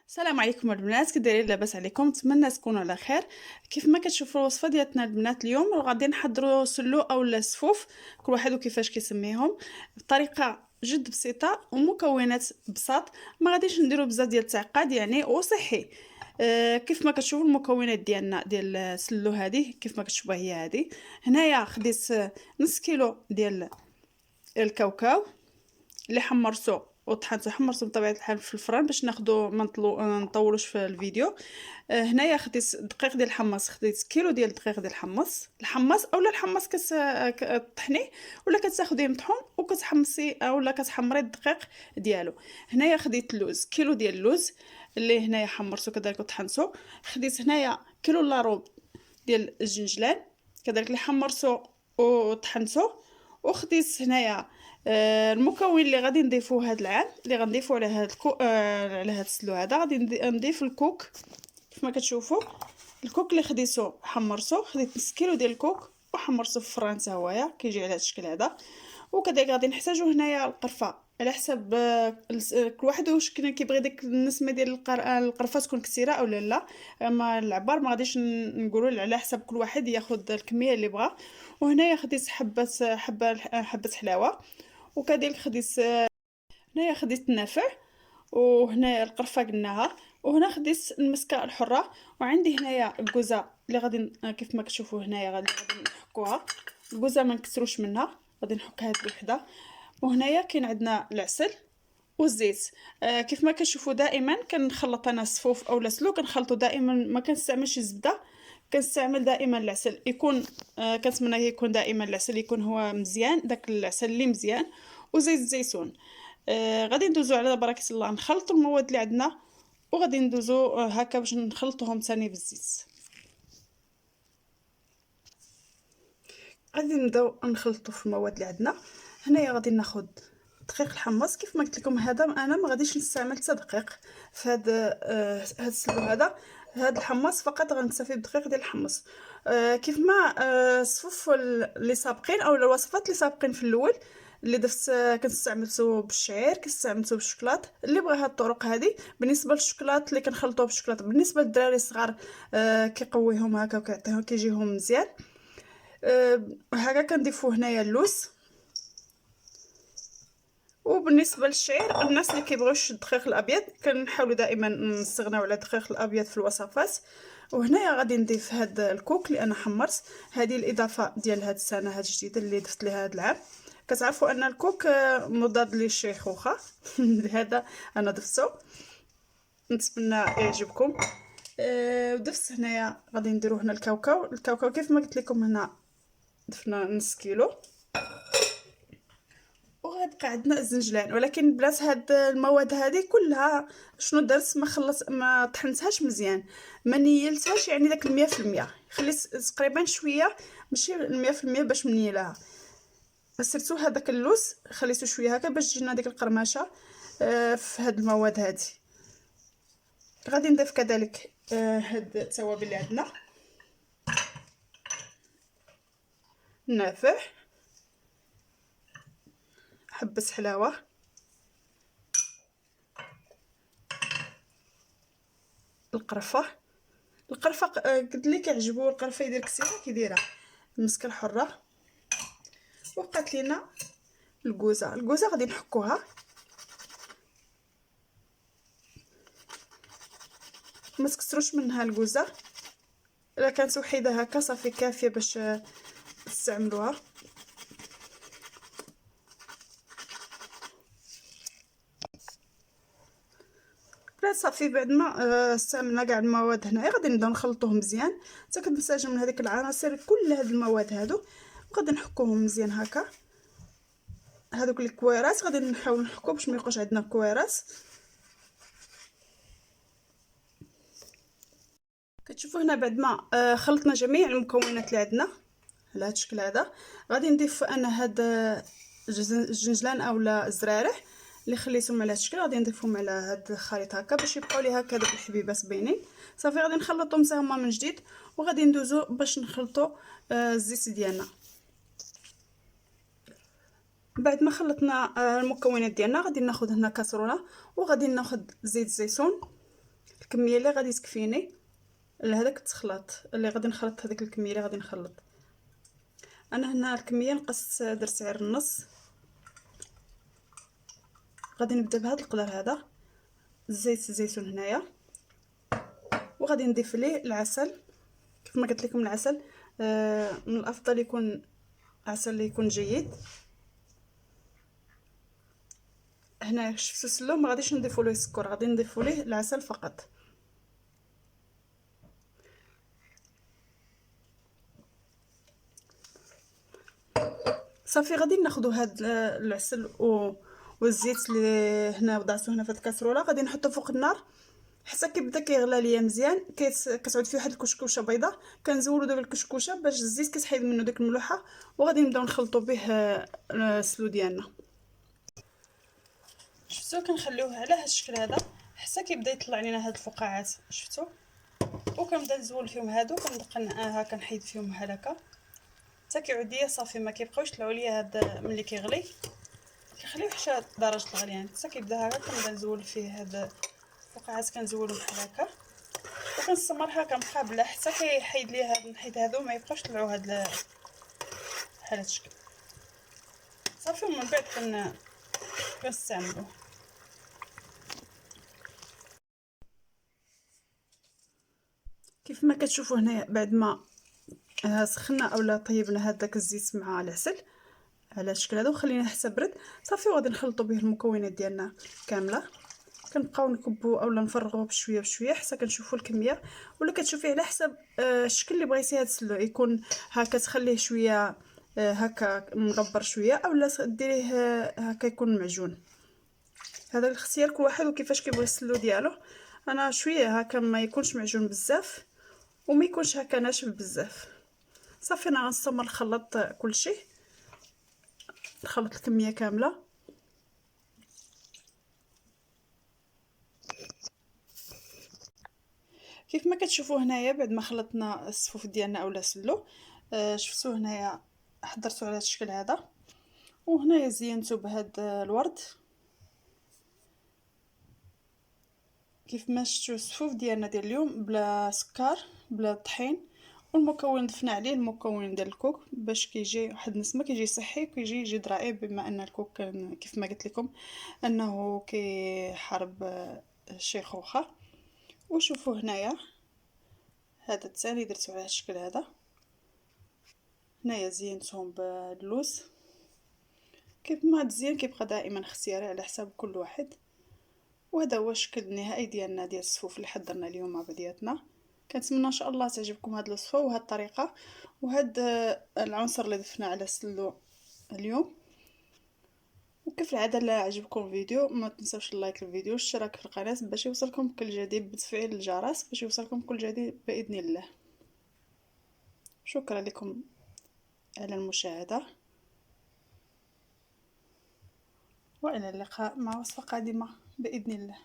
السلام عليكم البنات، كي دايرين؟ لاباس عليكم؟ نتمنى تكونوا على خير. كيف ما كتشوفوا الوصفه ديالنا البنات اليوم غادي نحضروا سلو اولا سفوف، كل واحد وكيفاش كيسميهم بطريقه جد بسيطه ومكونات بساط. ما غاديش نديروا بزاف ديال التعقاد يعني وصحي. كيف ما كتشوفوا المكونات ديالنا ديال السلو هذه كيف ما كتشوفوا هي هذه. هنايا خديت نص كيلو ديال الكاوكاو اللي حمرته وطحنته، حمرته بطبيعه الحال في الفران باش ناخدو ما نطولوش في الفيديو. هنايا خديت دقيق ديال الحمص، خديت كيلو ديال الدقيق ديال الحمص اولا الحمص كتطحنيه ولا كتاخديه مطحون وكتحمصي اولا كتحمري الدقيق ديالو. هنايا خديت اللوز، كيلو ديال اللوز اللي هنايا حمرته كذلك وطحنته. خديت هنايا كيلو لاروب ديال الجنجلان كذلك اللي حمرته وطحنته. وخديت هنايا المكون اللي غادي نضيفوه هذا العام اللي غنضيفو على هذا على هذا السلو هذا. غادي نضيف الكوك كيف ما كتشوفوا. الكوك اللي خديته حمرته، خديت نص كيلو ديال الكوك وحمرته في الفران حتى هويا كيجي على هذا الشكل هذا. وكذلك غادي نحتاجو هنايا القرفه على حسب كل واحد واش كيبغي ديك النسمه ديال القرفه تكون كثيره او لا. اما العبار ما غاديش نقولوا على حسب كل واحد ياخذ الكميه اللي بغا. وهنايا خديت حبه حلاوه. وكذلك خديت هنايا خديت النافع. وهنا القرفه قلناها. وهنا خديت المسكه الحره. وعندي هنايا الكوزه اللي غادي كيف ما كتشوفوا هنايا غادي نحكوها. الكوزه ما نكثروش منها، غادي نحكها هاد الوحده. وهنايا كاين عندنا العسل والزيت. كيف ما كتشوفوا دائما كنخلط انا الصفوف اولا سلو كنخلطو دائما، ما كنستعملش الزبده، كنستعمل دائما العسل. يكون كنتمنى يكون دائما العسل يكون هو مزيان، داك العسل اللي مزيان. وزيت الزيتون. غادي ندوزو على بركه الله نخلطوا المواد اللي عندنا. وغادي ندوزو هكا باش نخلطوهم ثاني بالزيت. غادي نبداو نخلطوا في المواد اللي عندنا. هنايا غادي ناخذ دقيق الحمص كيف ما قلت لكم. هذا انا ما غاديش نستعمل حتى دقيق في هذا السلو هذا الحمص فقط غنكتفي بدقيق ديال الحمص. كيف ما الصفوف اللي سابقين او الوصفات اللي سابقين في الاول اللي درت كنستعملته بالشعير كنستعملته بالشوكولات. اللي بغى هاد الطرق هذه بالنسبه للشوكولات اللي كنخلطوه بالشوكولات بالنسبه للدراري الصغار كيقويهم هكا وكيعطيهم كيجيهم مزيان. هكا كنضيفو هنايا اللوز. وبالنسبه للشعير الناس اللي كيبغيوش الدقيق الابيض كنحاولوا دائما نستغناو على الدقيق الابيض في الوصفات. وهنايا غادي نضيف هاد الكوك اللي انا حمرت. هذه الاضافه ديال هاد السنه هاد الجديده اللي ضفت لها هاد العام. كتعرفوا ان الكوك مضاد للشيخوخه لهذا انا ضفته. نتمنى يعجبكم. ودفت هنايا غادي نديرو هنا الكاوكاو كيف ما قلت لكم. هنا ضفنا نص كيلو. وغيبقى عندنا الزنجلان ولكن بلاص هاد المواد هذه كلها شنو درت؟ ما طحنتهاش مزيان، ما نيلتهاش يعني داك 100%. خليت تقريبا شويه ماشي 100% باش منيلها. سيرتو هذاك اللوز خليته شويه هكا باش تجينا ديك القرمشه في هاد المواد هذه. غادي نضيف كذلك هاد التوابل اللي عندنا. النافع، حبه حلاوه، القرفه. قلت لي كيعجبو القرفه يدير كثيره كيديرها. المسكه الحره. وبقات لينا الكوزه غادي نحكوها. ما تكثروش منها الكوزه، الا كانت وحيده هكا صافي كافيه باش تستعملوها. لا صافي بعد ما استعملنا كاع المواد هنايا غادي نبداو نخلطوه مزيان حتى كنساجم من هذيك العناصر كل هاد المواد هادو. وغادي نحكوهم مزيان هكا. هذوك الكويرات غادي نحاول نحكو باش ما يبقاش عندنا كويرات. كتشوفوا هنا بعد ما خلطنا جميع المكونات اللي عندنا على هذا الشكل هذا. غادي نضيف انا هاد الجنجلان اولا الزرارح اللي خليتهم على هذا الشكل. غادي نضيفهم على هاد الخليط هكا باش يبقاو لي هكا دوك الحبيبات باينين. صافي غادي نخلطهم حتى هما من جديد. وغادي ندوزو باش نخلطوا الزيت ديالنا. بعد ما خلطنا المكونات ديالنا غادي ناخذ هنا كاسرونه وغادي ناخذ زيت الزيتون الكميه اللي غادي تكفيني لهداك التخلاط اللي غادي نخلط. هذيك الكميه اللي غادي نخلط انا هنا الكميه نقصت درت عير النص. غادي نبدا بهذا القدر هذا زيت الزيتون هنايا، وغادي نضيف ليه العسل. كيف ما قلت لكم العسل من الافضل يكون عسل اللي يكون جيد. هنا شفتوا السلو ما غاديش نضيفوا له السكر، غادي نضيفوا ليه العسل فقط. صافي غادي ناخذوا هاد العسل والزيت اللي هنا وضعته هنا في الكاسرونه، غادي نحطه فوق النار حتى كيبدا كيغلى ليا مزيان. كتعود فيه واحد الكشكوشه بيضاء، كنزولو دابا الكشكوشه باش الزيت كتحيد منه ديك الملوحه، وغادي نبداو نخلطوا به السلو ديالنا. شفتوا كنخليوه على هاد الشكل هذا حتى كيبدا يطلع لينا هاد الفقاعات. شفتوا وكنبدا نزول فيهم هادو، كندق هكا نحيد فيهم بحال هكا حتى كيعود ليا صافي ما كيبقاوش يطلعوا ليا. هاد ملي كيغلي كنخليوه حتى درجه الغليان حتى كيبدا هكا. كنبدا نزول فيه هاد الفقاعات كنزولهم بحال هكا وكنستمر هكا مقابله حتى كيحيد ليا هاد نحيد هادو ما يبقاوش يطلعوا هاد بحال هاد الشكل صافي. ومن بعد كنستعملوه. كيف ما كتشوفوا هنايا بعد ما سخنا اولا طيبنا هذاك الزيت مع العسل على الشكل هذا وخليناه حتى برد صافي، وغادي نخلطوا به المكونات ديالنا كامله. كنبقاو نكبوا اولا نفرغوه بشويه بشويه حتى كنشوفوا الكميه، ولا كتشوفيه على حسب الشكل اللي بغيتي هاد السلو يكون هكا تخليه شويه هكا مغبر شويه اولا ديريه هكا يكون معجون. هذا الاختيار كل واحد وكيفاش كيبغي السلو ديالو. انا شويه هكا ما يكونش معجون بزاف وما يكونش هكا ناشف بزاف. صافي انا غنستمر نخلط كلشي، نخلط الكميه كامله. كيف ما كتشوفوا هنايا بعد ما خلطنا الصفوف ديالنا اولا سلو شفتوا هنايا حضرته على الشكل هذا، وهنايا زينته بهاد الورد. كيف ما شفتوا الصفوف ديالنا ديال اليوم بلا سكر بلا طحين، والمكون ضفنا عليه المكون ديال الكوك باش كيجي واحد النسمه كيجي صحي وكيجي جد رائع، بما ان الكوك كيف ما قلت لكم انه كيحارب الشيخوخه. وشوفوا هنايا هذا الثاني درتو على الشكل هذا. هنايا زينتهم باللوز. كيف ما تزين كيبقى دائما اختياري على حساب كل واحد. وهذا هو الشكل النهائي ديالنا ديال الصفوف اللي حضرنا اليوم مع بعضياتنا. كنتمنى ان شاء الله تعجبكم هذه الوصفه وهذه الطريقه وهذا العنصر اللي ضفنا على السلو اليوم. وكيف العاده لا عجبكم الفيديو ما تنسوش اللايك للفيديو والاشتراك في القناه باش يوصلكم كل جديد بتفعيل الجرس باش يوصلكم كل جديد باذن الله. شكرا لكم على المشاهده، والى اللقاء مع وصفه قادمه باذن الله.